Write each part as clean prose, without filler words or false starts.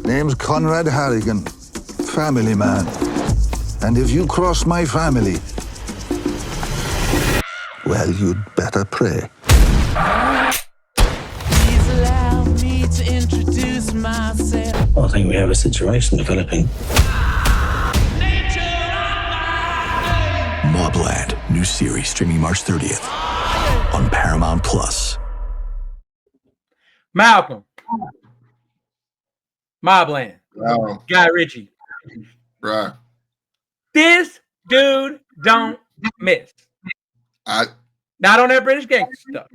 Name's Conrad Harrigan, family man. And if you cross my family, well, you'd better pray. Please allow me to introduce myself. Well, I think we have a situation developing. MobLand, new series streaming March 30th on Paramount Plus. Malcom. MobLand. Wow. Guy Ritchie. Right. This dude don't miss. Not on that British gangster stuff.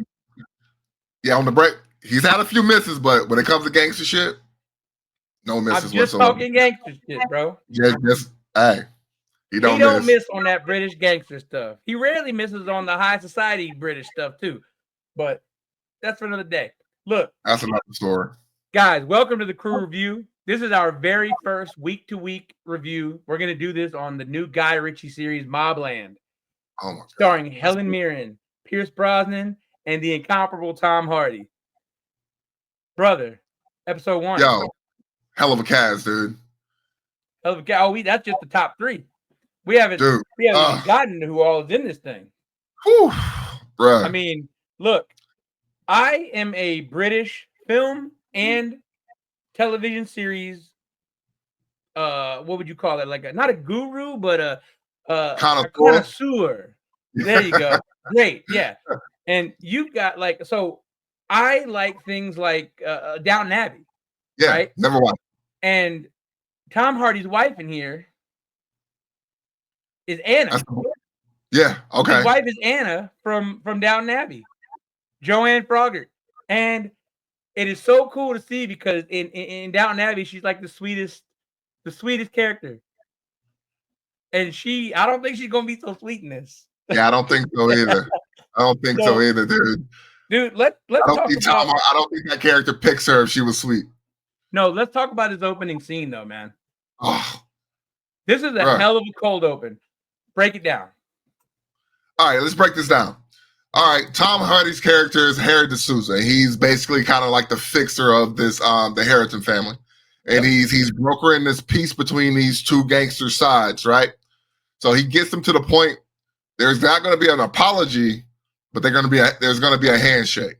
Yeah, on the break, he's had a few misses, but when it comes to gangster shit, no misses I'm just whatsoever. talking gangster shit, bro. Just hey, he don't miss on that British gangster stuff. He rarely misses on the high society British stuff too, but that's for another day. Look, that's another story. Guys, welcome to the Crew Review. This is our very first week-to-week review. We're going to do this on the new Guy Ritchie series, MobLand, starring Helen Mirren, Pierce Brosnan, and the incomparable Tom Hardy. Brother, episode 1. Yo, hell of a cast, dude. Hell of a cast. Oh, that's just the top 3. We haven't even gotten to who all is in this thing. Whew, bruh. I mean, look, I am a British film and television series, what would you call it? Like not a guru, but a connoisseur. There you go. Great, yeah. And you've got so I like things like Downton Abbey. Yeah, right? Never watched. And Tom Hardy's wife in here is Anna. Yeah, okay. His wife is Anna from Downton Abbey, Joanne Froggatt, and it is so cool to see because in Downton Abbey, she's like the sweetest character. And I don't think she's gonna be so sweet in this. Yeah, I don't think so either. Dude. Dude, let's talk about. I don't think that character picks her if she was sweet. No, let's talk about his opening scene though, man. Oh, this is a hell of a cold open. Break it down. All right, let's break this down. All right, Tom Hardy's character is Harry D'Souza. He's basically kind of like the fixer of this, the Harrington family, and he's brokering this peace between these two gangster sides, right? So he gets them to the point. There's not going to be an apology, but there's going to be a handshake.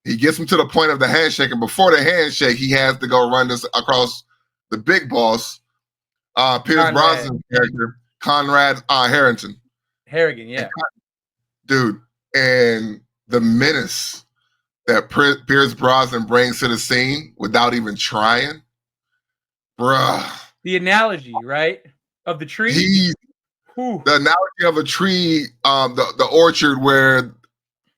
He gets them to the point of the handshake, and before the handshake, he has to go run this across the big boss, Pierce Brosnan's character, Conrad Harrington. Harrigan, yeah, dude. And the menace that Pierce Brosnan brings to the scene without even trying, bruh. The analogy, right, of the tree. The analogy of a tree, the orchard where,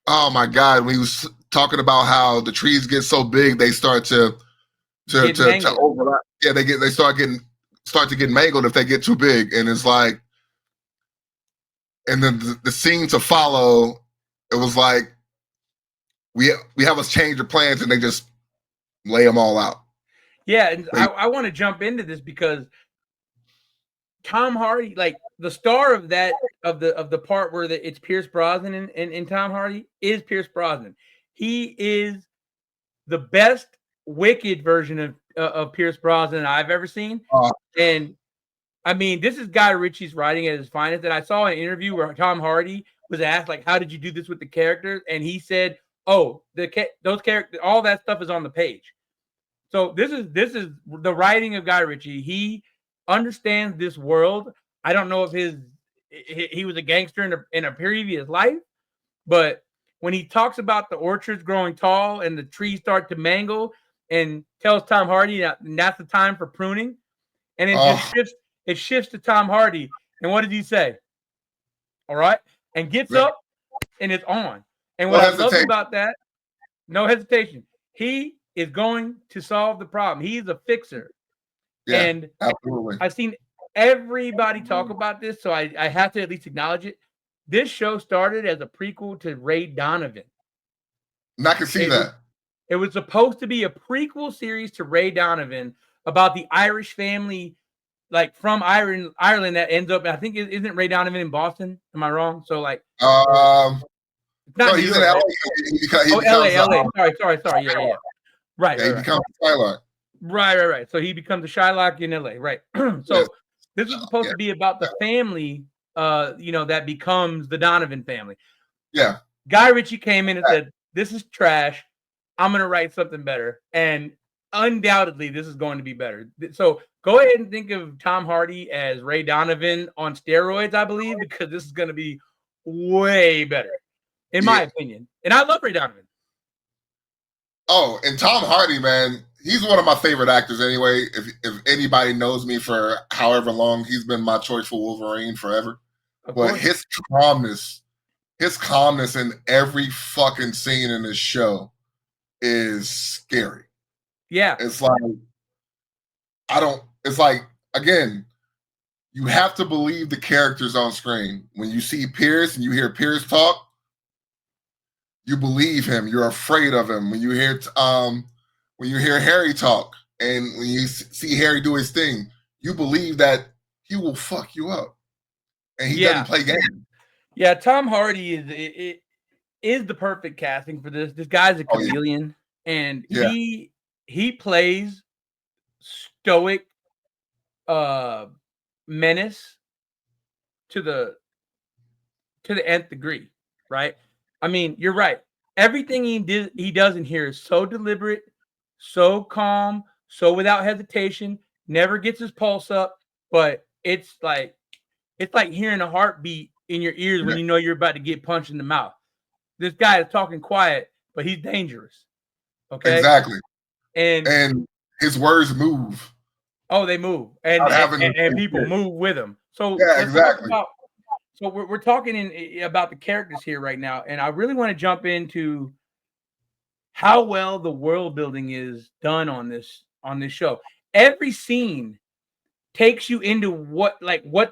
oh my God, when he was talking about how the trees get so big they start to overlap. Yeah, they start to get mangled if they get too big, and it's like, and then the scene to follow. It was like we have us change the plans and they just lay them all out. Yeah, and I want to jump into this because Tom Hardy, like the star of that of the part where it's Pierce Brosnan and Tom Hardy is Pierce Brosnan. He is the best wicked version of Pierce Brosnan I've ever seen. And I mean, this is Guy Ritchie's writing at his finest. And I saw an interview where Tom Hardy was asked, like, how did you do this with the characters? And he said, oh, those characters, all that stuff is on the page. So this is the writing of Guy Ritchie. He understands this world. I don't know if he was a gangster in a previous life, but when he talks about the orchards growing tall and the trees start to mangle and tells Tom Hardy that that's the time for pruning, and it shifts to Tom Hardy. And what does he say? All right. And gets up and it's on. And what I love about that, no hesitation. He is going to solve the problem. He's a fixer. Yeah, and absolutely. I've seen everybody talk about this, so I have to at least acknowledge it. This show started as a prequel to Ray Donovan. And I can see that. It was supposed to be a prequel series to Ray Donovan about the Irish family, like from Ireland that ends up, I think, isn't Ray Donovan in Boston? Am I wrong? So like, he's in LA. LA. Sorry. Yeah. Right. Yeah, he right. becomes Twilight. Yeah. Right. So he becomes a Shylock in LA, right? So Yes. this is supposed to be about the family, that becomes the Donovan family. Yeah. Guy Ritchie came in and said, "This is trash. I'm going to write something better." And undoubtedly, this is going to be better. So go ahead and think of Tom Hardy as Ray Donovan on steroids, I believe, because this is going to be way better, in my opinion. And I love Ray Donovan. Oh, and Tom Hardy, man, he's one of my favorite actors anyway. If anybody knows me for however long, he's been my choice for Wolverine forever. But his calmness in every fucking scene in this show is scary. Yeah. It's like, again, you have to believe the characters on screen. When you see Pierce and you hear Pierce talk, you believe him. You're afraid of him. When you hear Harry talk and when you see Harry do his thing, you believe that he will fuck you up. And he doesn't play games. Yeah, Tom Hardy is the perfect casting for this. This guy's a chameleon, and he plays stoic menace to the nth degree, right? I mean, you're right. Everything he does in here is so deliberate, so calm, so without hesitation, never gets his pulse up, but it's like hearing a heartbeat in your ears when you know you're about to get punched in the mouth. This guy is talking quiet, but he's dangerous. Okay? Exactly. And his words move. Oh, they move. And people move with him. So exactly. So we're talking about the characters here right now, and I really want to jump into how well the world building is done on this show. Every scene takes you into what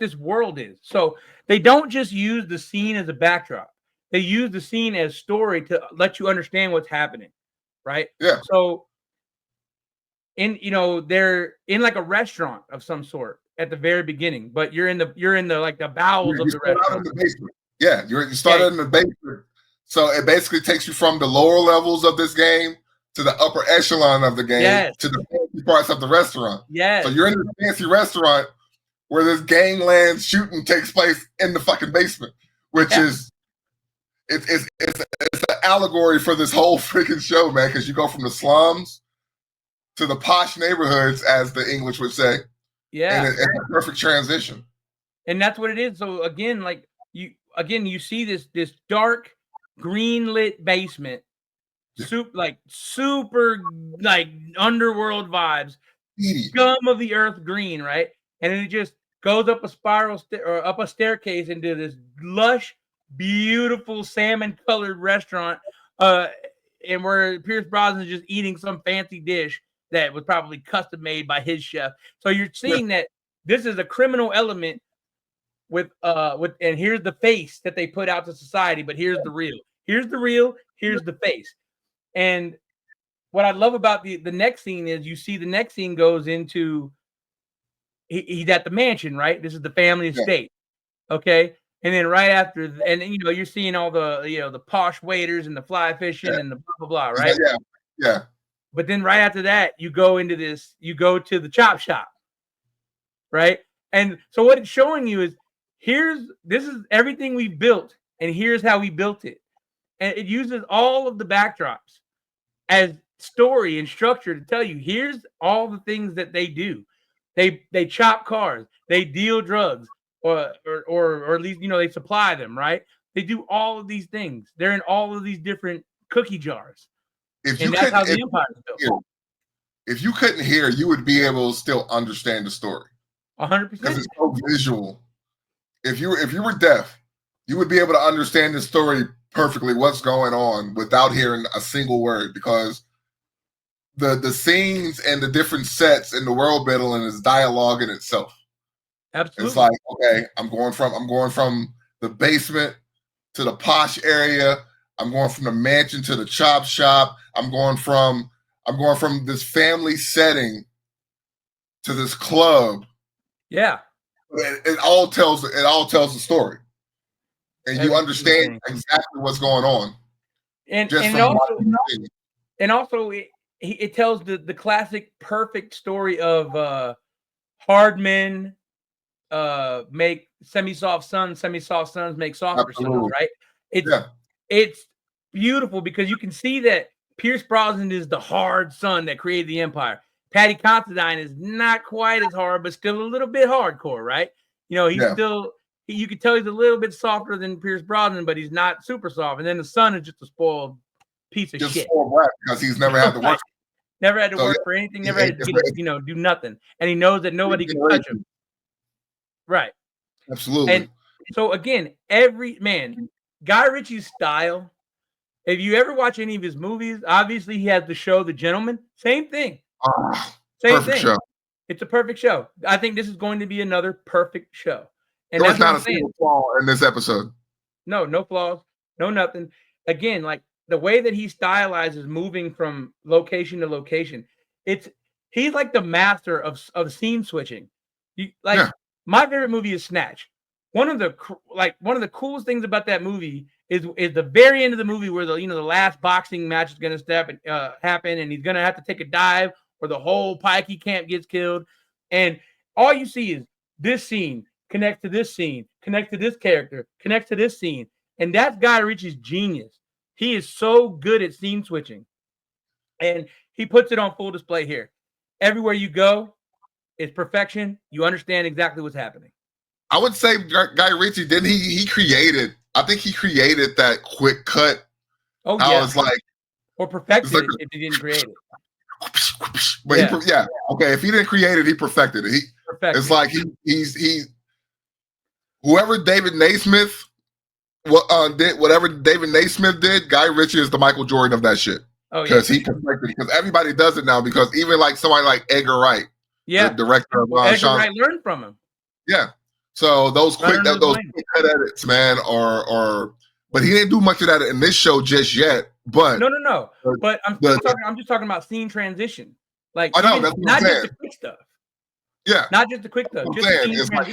this world is. So they don't just use the scene as a backdrop. They use the scene as story to let you understand what's happening, right? Yeah. So they're in like a restaurant of some sort at the very beginning, but you're in the like the bowels of the restaurant. In the basement. Yeah, you started in the basement. So it basically takes you from the lower levels of this game to the upper echelon of the game to the fancy parts of the restaurant. Yes. So you're in this fancy restaurant where this gangland shooting takes place in the fucking basement, which is it's an allegory for this whole freaking show, man, because you go from the slums to the posh neighborhoods, as the English would say. Yeah. And it's a perfect transition. And that's what it is. So again, you see this dark green lit basement, super underworld vibes, scum of the earth green, right? And then it just goes up a spiral or up a staircase into this lush, beautiful salmon colored restaurant, and where Pierce Brosnan is just eating some fancy dish that was probably custom made by his chef. So you're seeing that this is a criminal element with and here's the face that they put out to society, but here's the real. Here's the face. And what I love about the next scene is you see the next scene goes into he's at the mansion, right? This is the family estate. Okay. And then right after, and then, you're seeing all the, the posh waiters and the fly fishing and the blah, blah, blah, right? Yeah. But then right after that, you go to the chop shop, right? And so what it's showing you is this is everything we built, and here's how we built it. And it uses all of the backdrops as story and structure to tell you, here's all the things that they do. They chop cars, they deal drugs, or at least, they supply them, right? They do all of these things. They're in all of these different cookie jars. And that's how the empire is built. If you couldn't hear, you would be able to still understand the story. 100%. Because it's so visual. If you were deaf, you would be able to understand the story perfectly, what's going on, without hearing a single word, because the scenes and the different sets in the world building is dialogue in itself. Absolutely. It's like, okay, I'm going from the basement to the posh area. I'm going from the mansion to the chop shop. I'm going from this family setting to this club. Yeah. It all tells the story. And you understand exactly what's going on. And also it tells the classic perfect story of hard men make semi-soft sons make softer sons, right? It's beautiful because you can see that Pierce Brosnan is the hard son that created the Empire. Patty Considine is not quite as hard, but still a little bit hardcore, right? You know, he's still, you can tell he's a little bit softer than Pierce Brosnan, but he's not super soft. And then the son is just a spoiled piece of shit. Because he's never had to work. Never had to work for anything, never had to get, do nothing. And he knows that nobody can touch him. Right. Absolutely. And so again, Guy Ritchie's style, if you ever watch any of his movies, obviously he has the show The Gentleman. Same thing. Same thing. Show. It's a perfect show. I think this is going to be another perfect show. And there was not a single flaw in this episode. No flaws, no nothing. Again, like the way that he stylizes moving from location to location, he's like the master of scene switching. My favorite movie is Snatch. One of the coolest things about that movie is the very end of the movie where the last boxing match is going to happen, and he's going to have to take a dive, or the whole Pikey camp gets killed, and all you see is this scene connect to this scene, connect to this character, connect to this scene, and that's Guy Ritchie's genius. He is so good at scene switching, and he puts it on full display here. Everywhere you go, it's perfection. You understand exactly what's happening. I would say Guy Ritchie, didn't he created, I think he created that quick cut. Oh, yeah. I was like, or perfected it if he didn't create it. But okay, if he didn't create it, he perfected it. It's like he's whoever David Naismith did, whatever David Naismith did, Guy Ritchie is the Michael Jordan of that shit. Oh, because he perfected it. Because everybody does it now. Because even like somebody like Edgar Wright, the director of Edgar Wright learned from him. Yeah. So those quick cut edits, man, but he didn't do much of that in this show just yet. But no. But I'm just talking about scene transition. Like I know, that's not just the quick stuff. Yeah. Not just the quick stuff. Just it's like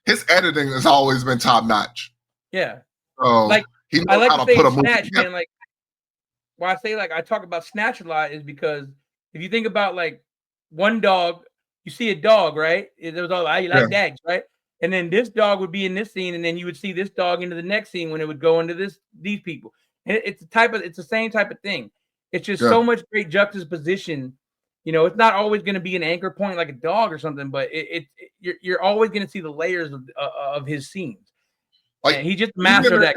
his editing has always been top notch. Yeah. So like he knows I like how to to put a Snatch, movie. man. Like why I say I talk about Snatch a lot is because if you think about like one dog, you see a dog, right? It was all you like dags, right? And then this dog would be in this scene, and then you would see this dog into the next scene when it would go into these people. And it's the same type of thing. It's just so much great juxtaposition. You know, it's not always going to be an anchor point like a dog or something, but you're always going to see the layers of his scenes. Like and he just mastered that.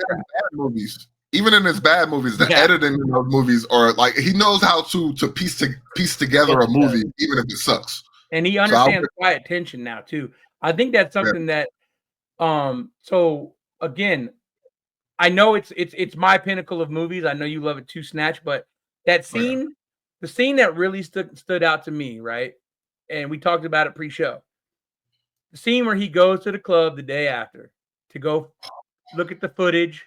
Movies, even in his bad movies, the editing in those movies are like he knows how to piece together a movie, even if it sucks. And he understands quiet tension now too. I think that's something that. So again, I know it's my pinnacle of movies. I know you love it too, Snatch, but that scene, the scene that really stood out to me, right? And we talked about it pre-show. The scene where he goes to the club the day after to go look at the footage,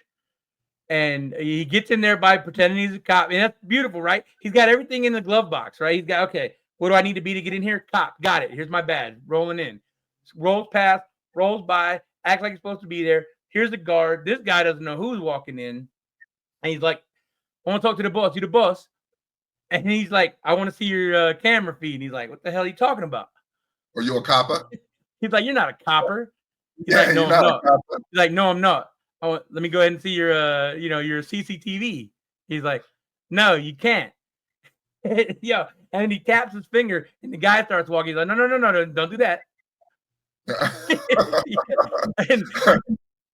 and he gets in there by pretending he's a cop. And that's beautiful, right? He's got everything in the glove box, right? He's got, okay, what do I need to be to get in here? Cop, got it. Here's my badge, rolling in. Rolls past, rolls by, acts like he's supposed to be there. Here's the guard. This guy doesn't know who's walking in. And he's like, I want to talk to the boss. You the boss? And he's like, I want to see your camera feed. And he's like, what the hell are you talking about? Are you a copper? He's like, you're not a copper. He's like, no, I'm not. He's like, no, I'm not. Let me go ahead and see your your CCTV. He's like, no, you can't. Yeah. And he taps his finger and the guy starts walking. He's like, no, don't do that. And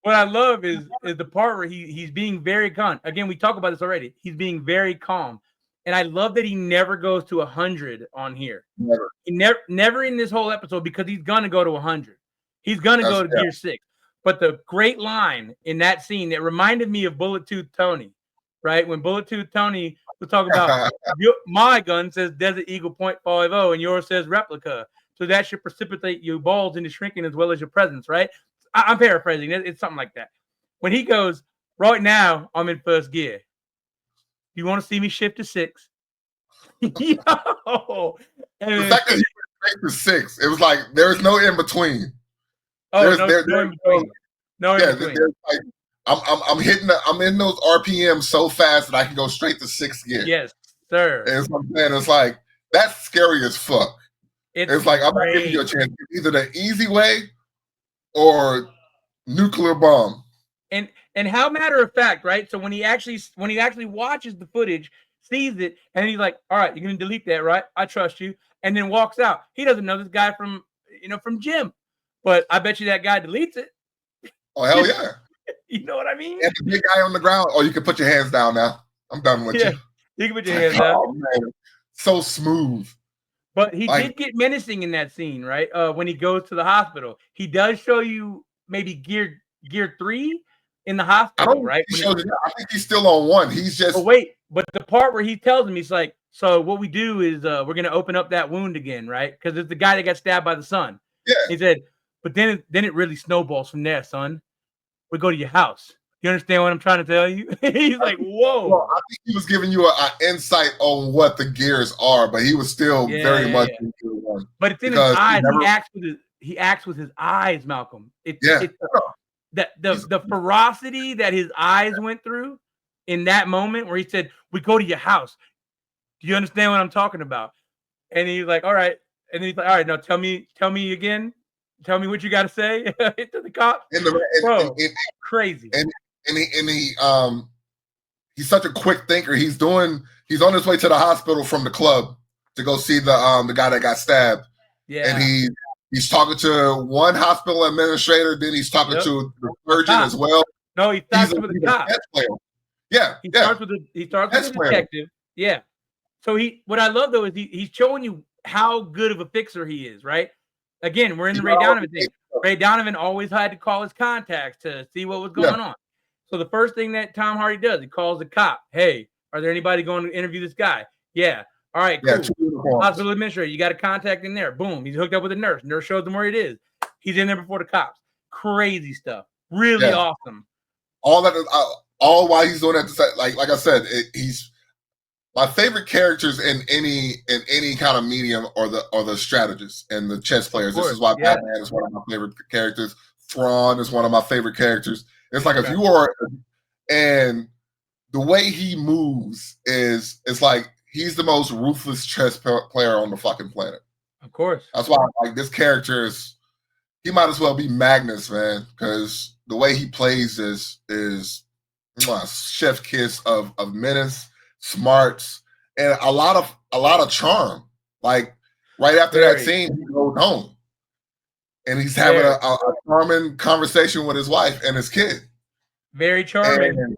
what I love is the part where he's being very calm. Again, we talk about this already. He's being very calm, and I love that he never goes to 100 on here. Never. He never in this whole episode, because he's gonna go to 100. He's gonna go to Gear 6. But the great line in that scene that reminded me of Bullet Tooth Tony, right? When Bullet Tooth Tony was talking about my gun says Desert Eagle .50 and yours says replica. So that should precipitate your balls into shrinking as well as your presence, right? I'm paraphrasing. It's something like that. When he goes, right now, I'm in first gear. You want to see me shift to 6? Yo! And the fact that he went straight to 6, it was like there's no in between. Oh, no in between. No in between. Like, I'm in those RPMs so fast that I can go straight to 6th gear. Yes. sir. And so I'm saying, it's like that's scary as fuck. It's like I'm not giving you a chance. Either the easy way or nuclear bomb. And how matter of fact, right? So when he actually watches the footage, sees it, and he's like, "All right, you're gonna delete that, right? I trust you." And then walks out. He doesn't know this guy from gym, but I bet you that guy deletes it. Oh hell yeah! You know what I mean? And the big guy on the ground. Oh, you can put your hands down now. I'm done with you. You can put your hands down. Oh man, so smooth. But he did get menacing in that scene, right? When he goes to the hospital, he does show you maybe gear 3 in the hospital, right? I think he's still on 1. He's just. But wait, but the part where he tells him, he's like, "So what we do is we're gonna open up that wound again, right? Because it's the guy that got stabbed by the son." Yeah. He said, "But then it really snowballs from there, son. We go to your house. You understand what I'm trying to tell you?" He's like, "Whoa." Well, I think he was giving you an insight on what the gears are, but he was still very much in gear 1. But it's in his eyes. He acts with his eyes, Malcolm. The ferocity that his eyes went through in that moment where he said, "We go to your house. Do you understand what I'm talking about?" And he's like, "All right." And then he's like, "All right, now tell me again. Tell me what you got to say to the cop." Crazy. And he's such a quick thinker. He's on his way to the hospital from the club to go see the guy that got stabbed. Yeah. And he's talking to one hospital administrator, then he's talking to the surgeon as well. No, he starts with the cop. Yeah. He starts with the detective. Yeah. So what I love though is he's showing you how good of a fixer he is, right? Again, we're in the Ray Donovan thing. Ray Donovan always had to call his contacts to see what was going on. So the first thing that Tom Hardy does, he calls the cop. "Hey, are there anybody going to interview this guy?" "Yeah." "All right, cool. Yeah, hospital administrator, you got a contact in there." Boom. He's hooked up with a nurse. Nurse shows him where it is. He's in there before the cops. Crazy stuff. Really awesome. All that, all while he's doing that. Like I said, he's my favorite characters in any kind of medium or the strategists and the chess players. This is why Batman is one of my favorite characters. Thrawn is one of my favorite characters. It's like if you are, and the way he moves it's like he's the most ruthless chess player on the fucking planet. Of course. That's why like this character he might as well be Magnus, man, because the way he plays is chef kiss of menace, smarts, and a lot of charm. Like right after that scene, he goes home. And he's having a charming conversation with his wife and his kid. Very charming. And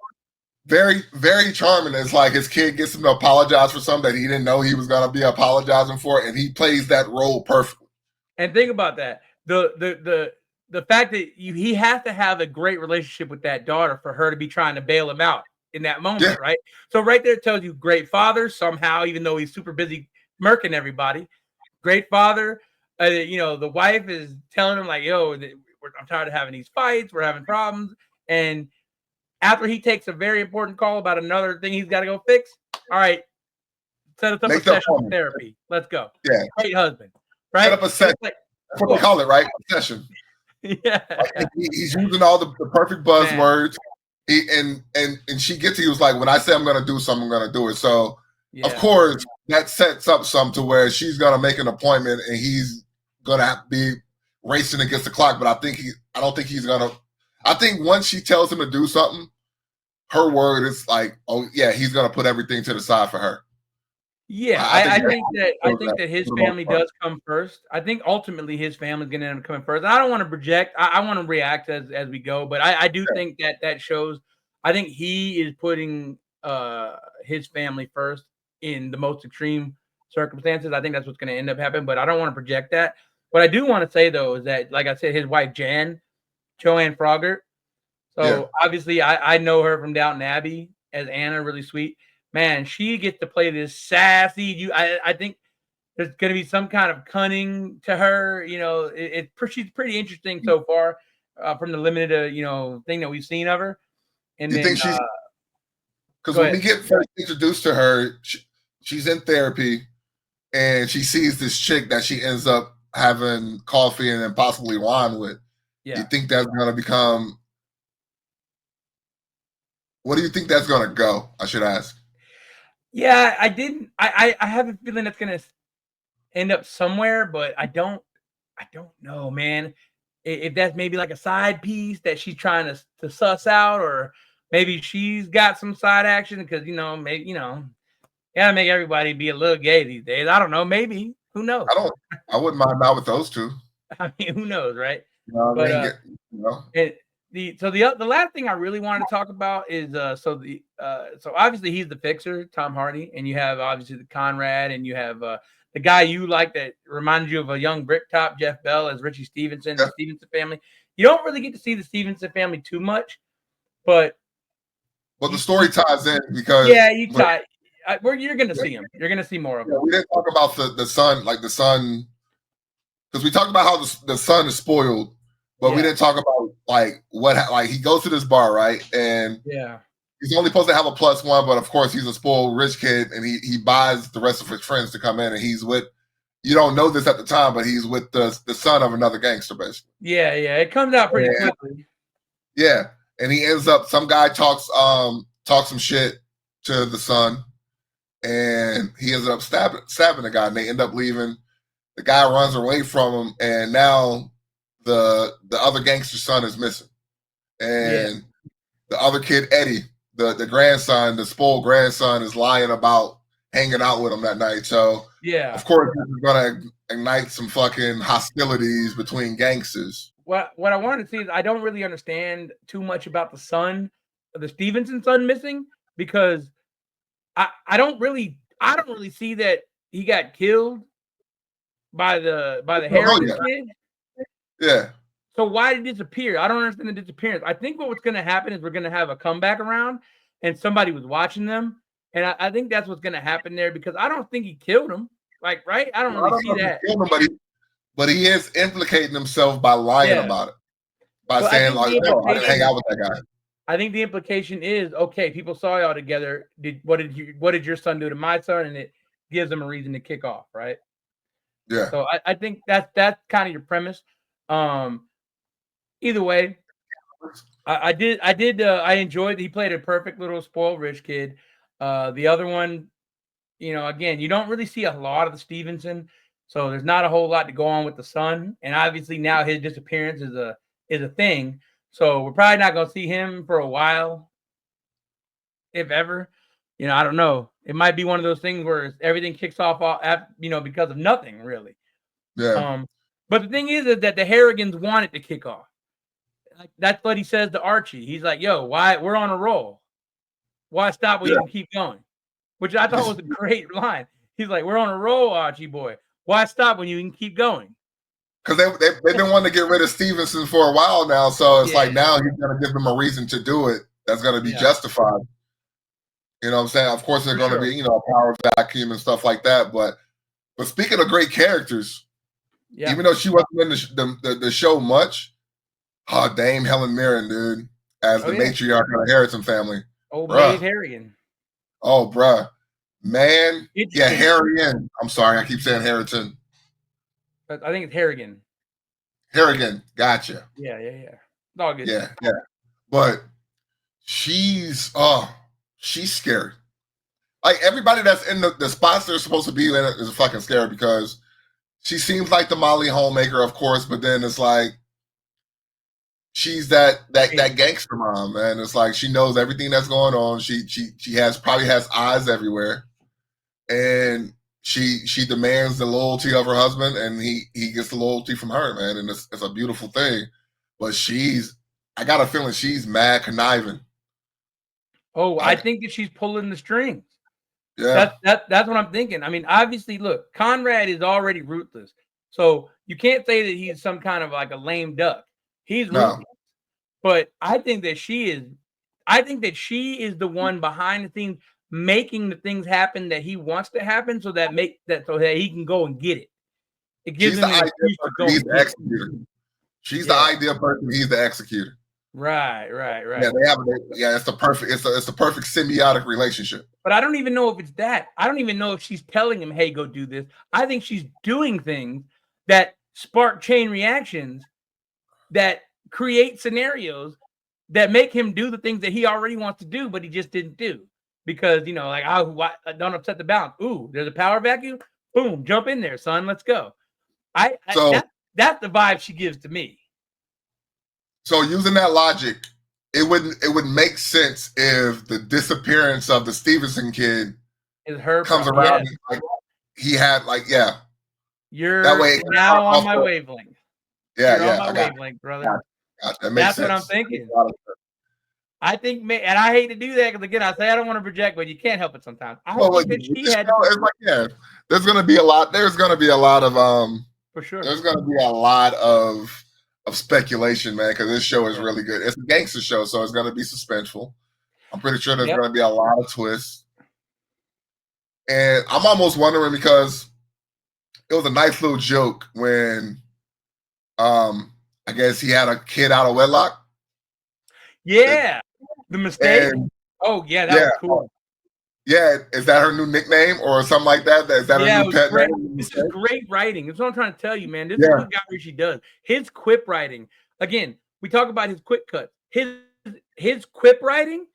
very, very charming. It's like his kid gets him to apologize for something that he didn't know he was going to be apologizing for, and he plays that role perfectly. And think about that. The fact that he has to have a great relationship with that daughter for her to be trying to bail him out in that moment, right? So right there it tells you great father somehow, even though he's super busy murking everybody. Great father. The wife is telling him like, "Yo, I'm tired of having these fights. We're having problems." And after he takes a very important call about another thing he's got to go fix, all right, set us up a session of therapy. Let's go. Yeah. Great husband. Right? Set up a session. That's what they call it, right? A session. Yeah. Like, he's using all the perfect buzzwords. And she gets he was like, when I say I'm going to do something, I'm going to do it. So, of course, that sets up something to where she's going to make an appointment and he's going to be racing against the clock. But I don't think he's going to. I think once she tells him to do something, her word is like, "Oh yeah, he's going to put everything to the side for her." Yeah, I think that his family does come first. I think ultimately his family's going to end up coming first. I don't want to project. I want to react as we go, but I do think that shows. I think he is putting his family first in the most extreme circumstances. I think that's what's going to end up happening, but I don't want to project that. What I do want to say though is that, like I said, his wife Joanne Froggatt. So obviously I know her from Downton Abbey as Anna, really sweet. Man, she gets to play this sassy. I think there's going to be some kind of cunning to her. She's pretty interesting so far from the limited thing that we've seen of her. And you think she's because when we get first introduced to her, she's in therapy and she sees this chick that she ends up having coffee and then possibly wine with. Yeah. You think that's going to become? What do you think that's going to go? I should ask. Yeah, I didn't. I have a feeling that's gonna end up somewhere, but I don't know, man. If that's maybe like a side piece that she's trying to suss out, or maybe she's got some side action because maybe gotta make everybody be a little gay these days. I don't know. Maybe who knows? I wouldn't mind out with those two. I mean, who knows, right? You know what I mean? And the last thing I really wanted to talk about is so obviously he's the fixer, Tom Hardy, and you have obviously the Conrad, and you have the guy you like that reminds you of a young Bricktop, Jeff Bell, as Richie Stevenson, the Stevenson family. You don't really get to see the Stevenson family too much, but the story ties in because you're going to see him. You're going to see more of him. We didn't talk about the son, because we talked about how the son is spoiled, but we didn't talk about what he goes to this bar, right? And he's only supposed to have a +1, but of course he's a spoiled rich kid, and he buys the rest of his friends to come in, and he's with, you don't know this at the time, but he's with the son of another gangster, basically. Yeah, it comes out pretty quickly. Yeah, and he ends up, some guy talks some shit to the son, and he ends up stabbing the guy, and they end up leaving. The guy runs away from him, and now the other gangster son is missing, and the other kid, Eddie, the grandson, the spoiled grandson, is lying about hanging out with him that night. So of course this is gonna ignite some fucking hostilities between gangsters. What I wanted to see is, I don't really understand too much about the son, the Stevenson son, missing, because I don't really see that he got killed by the Harrigan kid. Yeah. So why did he disappear? I don't understand the disappearance. I think what's going to happen is we're going to have a comeback around, and somebody was watching them, and I think that's what's going to happen there, because I don't think he killed him. Like, right? I don't really see that. But he is implicating himself by lying about it, by saying like, "No, I didn't hang out with that guy." I think the implication is, okay, people saw y'all together. What did your son do to my son? And it gives them a reason to kick off, right? Yeah. So I think that's kind of your premise. Either way, I enjoyed. He played a perfect little spoiled rich kid. The other one, again, you don't really see a lot of the Stevenson, so there's not a whole lot to go on with the son. And obviously now his disappearance is a thing. So we're probably not going to see him for a while, if ever. I don't know. It might be one of those things where everything kicks off, because of nothing, really. Yeah. But the thing is that the Harrigans want it to kick off. Like, that's what he says to Archie. He's like, "Yo, why we're on a roll? Why stop when you can keep going?" Which I thought was a great line. He's like, "We're on a roll, Archie boy. Why stop when you can keep going?" Because they've been wanting to get rid of Stevenson for a while now, so it's like now he's going to give them a reason to do it that's going to be justified. You know what I'm saying? Of course, they're going to be, a power vacuum and stuff like that. But speaking of great characters, even though she wasn't in the show much, Dame Helen Mirren, dude, as the matriarch of the Harrison family. Oh, Maid Harrigan. Oh, bruh. Man. Yeah, Harrigan. I'm sorry, I keep saying Harrington. I think it's Harrigan. Harrigan, gotcha. Yeah. It's all good. Yeah. But she's scary. Like, everybody that's in the spots they're supposed to be in is fucking scary, because she seems like the Molly homemaker, of course, but then it's like she's that gangster mom, man. It's like she knows everything that's going on. She probably has eyes everywhere, and she demands the loyalty of her husband, and he gets the loyalty from her, man. And it's a beautiful thing. But I got a feeling she's mad conniving. Oh, I think that she's pulling the strings. Yeah, that's what I'm thinking. I mean, obviously, look, Conrad is already ruthless, so you can't say that he's some kind of like a lame duck. He's ruthless, but I think that she is the one behind the scenes, making the things happen that he wants to happen, so that he can go and get it. It gives him an excuse to go. He's the executor. She's the ideal person. He's the executor. Right. Yeah, it's the perfect. It's the perfect symbiotic relationship. But I don't even know if it's that. I don't even know if she's telling him, "Hey, go do this." I think she's doing things that spark chain reactions, that create scenarios that make him do the things that he already wants to do, but he just didn't do. because like don't upset the balance. Ooh, there's a power vacuum. Boom, jump in there, son. Let's go. That's the vibe she gives to me. So using that logic, it would make sense if the disappearance of the Stevenson kid is her comes around. And, like, he had You're that way now on my wavelength. Yeah, You're yeah. on my wavelength, brother. That's what I'm thinking. I think, and I hate to do that because again, I say I don't want to project, but you can't help it sometimes. There's gonna be a lot. There's gonna be a lot of for sure. There's gonna be a lot of speculation, man, because this show is really good. It's a gangster show, so it's gonna be suspenseful. I'm pretty sure there's gonna be a lot of twists, and I'm almost wondering because it was a nice little joke when, I guess he had a kid out of wedlock. Yeah, the mistake. That was cool. Yeah, is that her new nickname or something like that? Is that her new pet name? This is great writing. That's what I'm trying to tell you, man. This is what Guy Ritchie does. His quip writing. Again, we talk about his quick cuts. His quip writing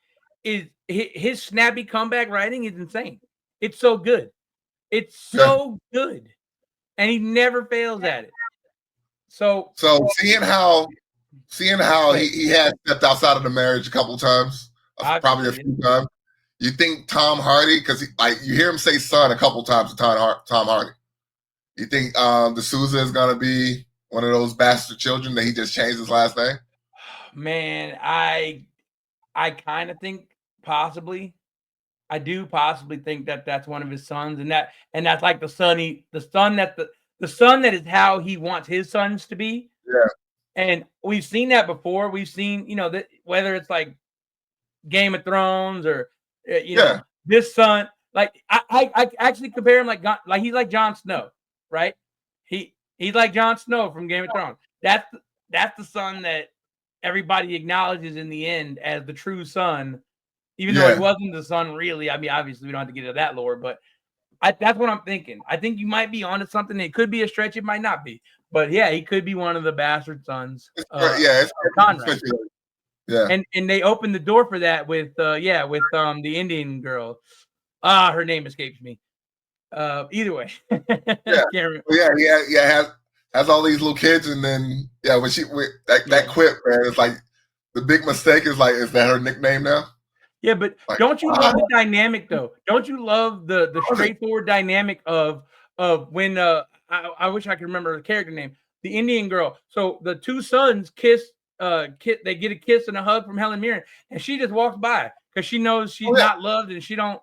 is his snappy comeback writing is insane. It's so good. It's so good, and he never fails at it. So seeing how he had stepped outside of the marriage a couple times, probably a few times. You think Tom Hardy, because you hear him say son a couple times to Tom Hardy. You think D'Souza is gonna be one of those bastard children that he just changed his last name? Man, I kind of think possibly. I do possibly think that that's one of his sons, and that's like the son that is how he wants his sons to be. Yeah. And we've seen that before. We've seen, that whether it's like Game of Thrones or this son, like I actually compare him like he's like Jon Snow, right? He's like Jon Snow from Game of Thrones. That's the son that everybody acknowledges in the end as the true son, even though he wasn't the son really. I mean, obviously we don't have to get into that lore, but that's what I'm thinking. I think you might be onto something. It could be a stretch. It might not be. But yeah, he could be one of the bastard sons. It's Conrad. Yeah. And they opened the door for that with the Indian girl. Her name escapes me. Either way. Has all these little kids, and then when that quip, man, it's like the big mistake is that her nickname now? Yeah, but don't you love the dynamic though? Don't you love the straightforward dynamic of when I wish I could remember the character name, the Indian girl. So the two sons kiss, they get a kiss and a hug from Helen Mirren, and she just walks by because she knows she's not loved and she don't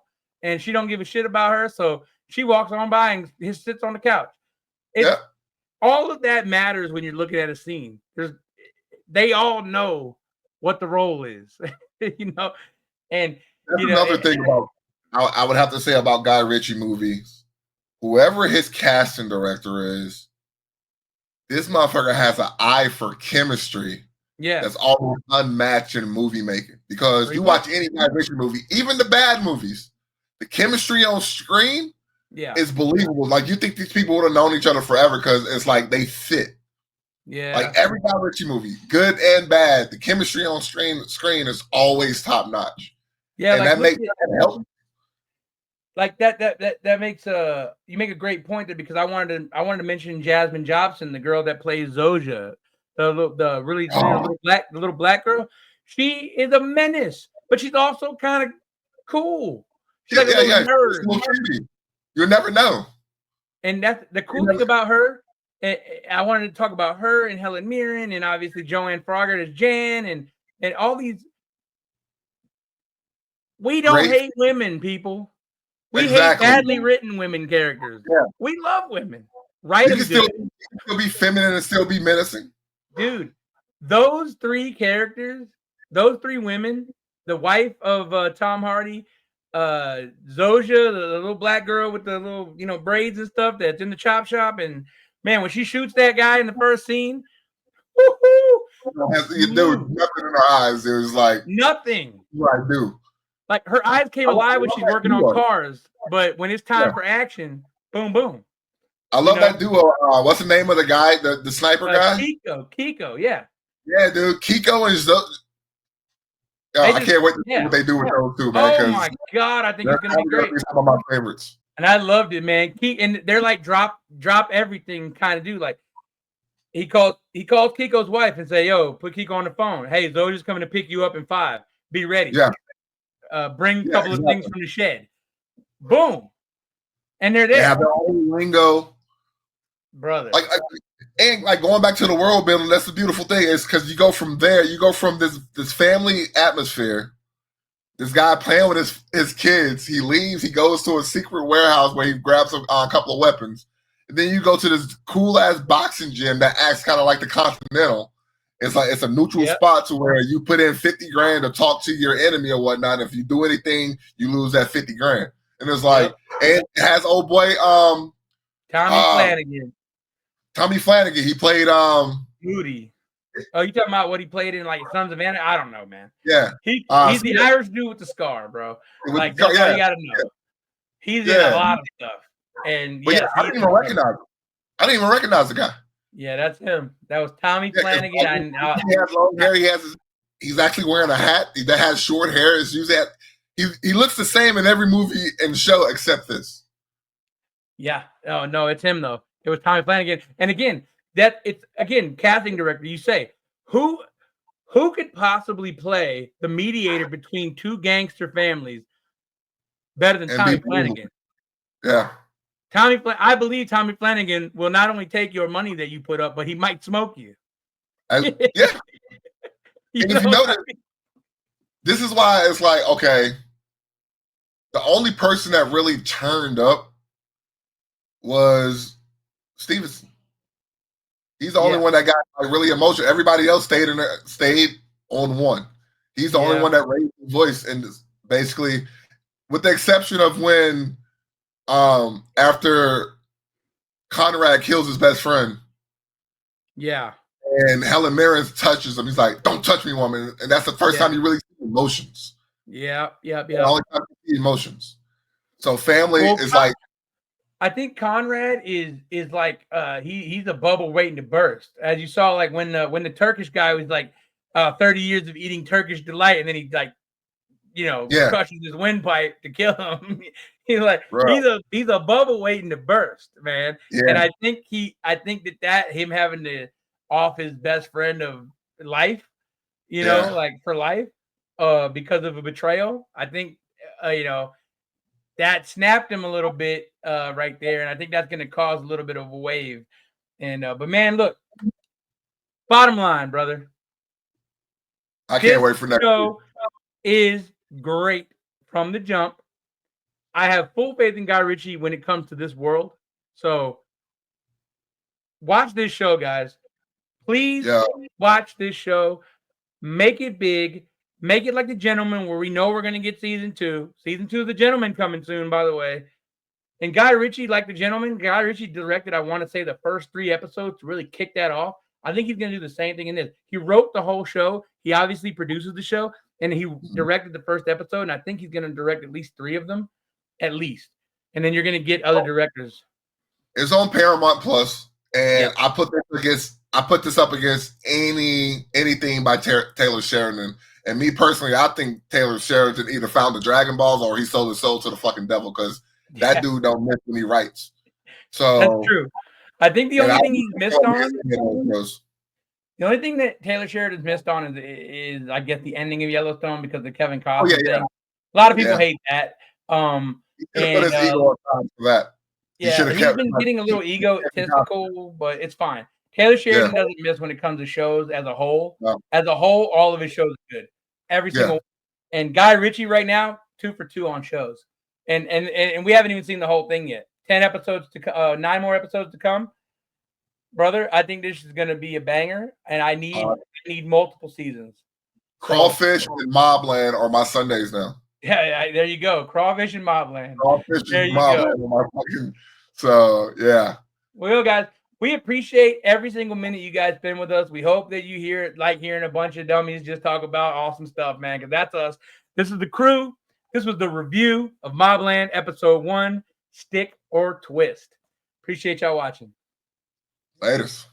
give a shit about her. So she walks on by and sits on the couch. All of that matters when you're looking at a scene. They all know what the role is, And that's another thing about I would have to say about Guy Ritchie movies. Whoever his casting director is, this motherfucker has an eye for chemistry. Yeah, that's almost unmatched in movie making. Because you watch any Guy Ritchie movie, even the bad movies, the chemistry on screen is believable. Like you think these people would have known each other forever because it's like they fit. Yeah, like every Guy Ritchie movie, good and bad, the chemistry on screen is always top notch. Yeah, and that helps. Like that makes you make a great point there because I wanted to mention Jasmine Jobson, the girl that plays Zoja, the little black girl. She is a menace, but she's also kind of cool. She's like a nerd. You'll never know. And that's the cool thing about her. I wanted to talk about her and Helen Mirren and obviously Joanne Froggatt as Jan and all these. We don't hate women, people. We hate badly written women characters. Yeah. We love women. Right? You can still be feminine and still be menacing. Dude, those three characters, those three women, the wife of Tom Hardy, Zoja, the little black girl with the little, braids and stuff that's in the chop shop. And man, when she shoots that guy in the first scene, there was nothing in her eyes. There was like nothing. What I do. Like her eyes came alive when she's working on cars, but when it's time for action, boom, boom. I love that duo. What's the name of the guy, the sniper guy? Kiko, yeah. Yeah, dude. Kiko and I can't wait to see what they do with those two, man. Oh my god, I think it's gonna be great. Some of my favorites. And I loved it, man. And they're like drop everything kind of do. Like he calls Kiko's wife and say, "Yo, put Kiko on the phone. Hey, Zoja's coming to pick you up in 5. Be ready. Yeah. Bring a couple of things from the shed. Boom. And they're there. They have their own lingo, brother. And going back to the world building, that's the beautiful thing is because you go from there, you go from this family atmosphere. This guy playing with his kids, he leaves, he goes to a secret warehouse where he grabs a couple of weapons. And then you go to this cool ass boxing gym that acts kind of like the Continental. It's a neutral spot to where you put in 50 grand to talk to your enemy or whatnot. If you do anything, you lose that 50 grand. And it's like, and it has old boy Tommy Flanagan. Tommy Flanagan. He played Moody. Oh, you talking about what he played in like Sons of Anarchy? I don't know, man. Yeah. He's the Irish dude with the scar, bro. Like that's all you gotta know. Yeah. He's in a lot of stuff. And I didn't even recognize him. I didn't even recognize the guy. Yeah, that's him. That was Tommy Flanagan. He has long hair. He's actually wearing a hat that has short hair. It's usually he looks the same in every movie and show except this. Yeah. Oh no, it's him though. It was Tommy Flanagan. And again, casting director. You say who could possibly play the mediator between two gangster families better than Tommy Flanagan? Yeah. I believe Tommy Flanagan will not only take your money that you put up, but he might smoke you. Yeah. If you notice, this is why it's like, okay, the only person that really turned up was Stevenson. He's the only one that got like really emotional. Everybody else stayed on one. He's the only one that raised his voice, and basically, with the exception of when after Conrad kills his best friend. Yeah. And Helen Mirren touches him. He's like, "Don't touch me, woman." And that's the first time you really see emotions. Yeah. The only time you see emotions. So family is like. I think Conrad is like he's a bubble waiting to burst. As you saw, like when the Turkish guy was like 30 years of eating Turkish delight, and then he like, crushes his windpipe to kill him. He's like, he's a bubble waiting to burst, man. Yeah. And I think that him having to off his best friend of life, like for life, because of a betrayal. I think that snapped him a little bit right there, and I think that's going to cause a little bit of a wave. And but man, look, bottom line, brother, I can't wait for next show is great from the jump. I have full faith in Guy Ritchie when it comes to this world. So watch this show, guys. Please watch this show. Make it big. Make it like The Gentleman, where we know we're going to get season 2. Season 2 of The Gentleman coming soon, by the way. And Guy Ritchie, like The Gentleman, Guy Ritchie directed, I want to say, the first 3 episodes to really kick that off. I think he's going to do the same thing in this. He wrote the whole show. He obviously produces the show, and he directed the first episode, and I think he's going to direct at least 3 of them, at least. And then you're going to get other directors. It's on Paramount Plus, and I put this up against anything by Taylor Sheridan. And me personally, I think Taylor Sheridan either found the Dragon Balls or he sold his soul to the fucking devil, because that dude don't miss when he writes. So that's true. I think the only thing he's missed on, the only thing that Taylor Sheridan's missed on is I guess the ending of Yellowstone, because of the Kevin Costner thing. A lot of people hate that. He put his ego on top for that. He's been getting a little egotistical, but it's fine. Taylor Sheridan doesn't miss when it comes to shows as a whole. No. As a whole, all of his shows are good. Every single one. And Guy Ritchie right now, 2 for 2 on shows. And we haven't even seen the whole thing yet. 9 more episodes to come. Brother, I think this is going to be a banger, and I need multiple seasons. Crawfish and MobLand are my Sundays now. Yeah, there you go. Crawfish and MobLand. Crawfish and MobLand. So, yeah. Well, guys, we appreciate every single minute you guys spend with us. We hope that you like hearing a bunch of dummies just talk about awesome stuff, man, because that's us. This is the crew. This was the review of MobLand Episode 1, Stick or Twist. Appreciate y'all watching. Latest.